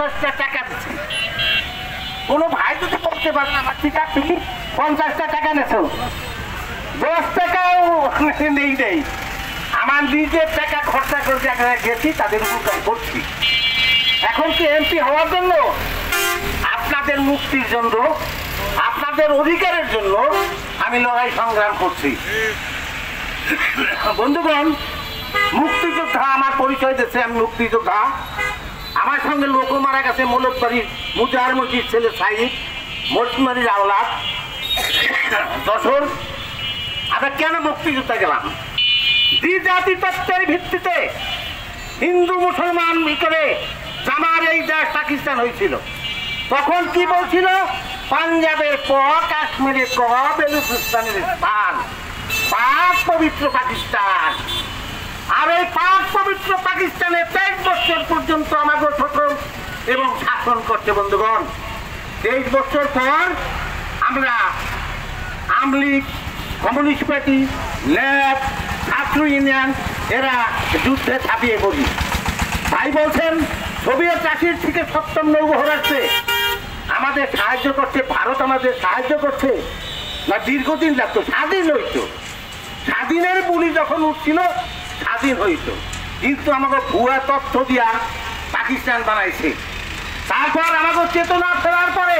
50টা টাকা দিচ্ছি। কোনো ভাই যদি বলতে পারেন আমার থেকে তুমি 50টা টাকা নেছো, 10 টাকাও নেই নেই, আমার নিজের টাকা খরচা করে যারা গেছি তাদের উপকার করছি। এখন কি এমপি হওয়ার জন্য, আপনাদের মুক্তির জন্য, আপনাদের অধিকারের জন্য আমি লড়াই সংগ্রাম করছি। বন্ধুগণ, মুক্তিযোদ্ধা আমার পরিচয় দিচ্ছে, আমি মুক্তিযোদ্ধা। আমার সঙ্গে লোক মারা গেছে, মোলকবাড়ির মুজার মসজিদ ছেলে সাইদ, মরসুমারির আওলাদ, যশোর। আমরা কেন মুক্তিযোদ্ধা গেলাম? দ্বিজাতি তত্ত্বের ভিত্তিতে হিন্দু মুসলমান করে আমার এই দেশ পাকিস্তান হয়েছিল। তখন কি বলছিল? পাঞ্জাবের প, কাশ্মীরের ক, বেলুচিস্তানের স্থান, পাক পবিত্র পাকিস্তান। আর এই পাক পবিত্র পাকিস্তানে 23 বছর পর্যন্ত আমাদের শোষণ এবং শাসন করছে। বন্ধুগণ, 23 বছর পর আমরা আমলিগ, কমিউনিস্ট পার্টি, ল্যাব, ছাত্র ইউনিয়ন এরা যুদ্ধে ঝাঁপিয়ে পড়ি। ভাই বলছেন সোভিয়েত রাশিয়ার থেকে 7ম নৌবহর আসছে, আমাদের সাহায্য করছে, ভারত আমাদের সাহায্য করছে না? দীর্ঘদিন লাগতো, স্বাধীন হইতো। স্বাধীনের বুলি যখন উঠছিল স্বাধীন হইত, কিন্তু আমাকে ভুয়া তথ্য দিয়া পাকিস্তান বানাইছে। তারপর আমাকে চেতনা ফেরার পরে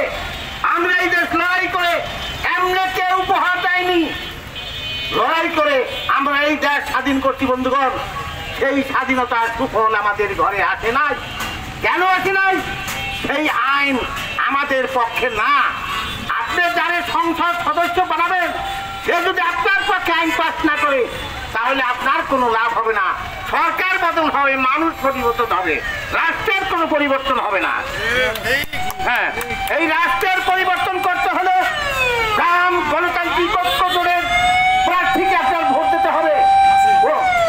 আমরা এই দেশ লড়াই করে, এমনি কেউ উপহার দেয়নি, লড়াই করে আমরা এই দেশ স্বাধীন করছি। বন্ধুগণ, সেই স্বাধীনতার সুফল আমাদের ঘরে আসে নাই। কেন আসে নাই? সেই আইন আমাদের পক্ষে না। আপনি যারা সংসদ সদস্য বানাবেন, সে যদি আপনার পক্ষে আইন পাস না করে তাহলে আপনার কোনো লাভ হবে না। সরকার বদল হবে, মানুষ পরিবর্তন হবে, রাষ্ট্রের কোনো পরিবর্তন হবে না। হ্যাঁ, এই রাষ্ট্রের পরিবর্তন করতে হলে গ্রাম গণতান্ত্রিক ঐক্য জোড়ে প্রার্থীকে আপনার ভোট দিতে হবে,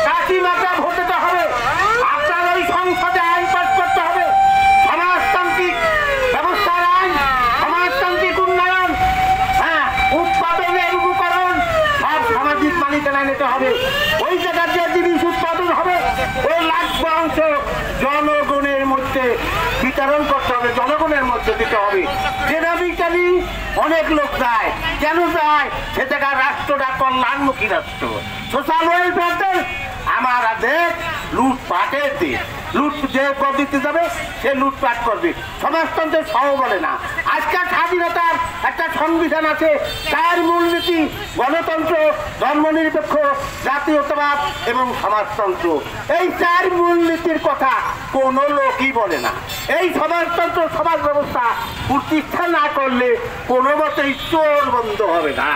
কাকিমাকে ভোট দিতে হবে, আপনার ওই সংসদে আইন পাস করতে হবে, সমাজতান্ত্রিক ব্যবস্থার আইন, সমাজতান্ত্রিক উন্নয়ন, হ্যাঁ, উৎপাদনের উপকরণ সব সামাজিক মালিকানায় নিতে হবে। ওই জায়গার যে জিনিস উৎপাদন হবে ওই লাগবে অংশ জনগণের মধ্যে বিতরণ করতে হবে, জনগণের মধ্যে দিতে হবে। জেনারিক্যালি অনেক লোক যায়, কেন যায়? সে জায়গায় রাষ্ট্রটা কল্যাণমুখী রাষ্ট্র, সোশ্যাল ওয়েলফেয়ার। আমার দেশ লুটপাটের দেশ, লুট যে দিতে যাবে সে লুটপাট করবে। সমাজতন্ত্রের সহ বলে না। আজকাল স্বাধীনতার একটা সংবিধান আছে, তার মূলনীতি গণতন্ত্র, ধর্মনিরপেক্ষ, জাতীয়তাবাদ এবং সমাজতন্ত্র। এই 4 মূলনীতির কথা কোনো লোকই বলে না। এই সমাজতন্ত্র, সমাজ ব্যবস্থা প্রতিষ্ঠা না করলে কোনো মতেই চোর বন্ধ হবে না।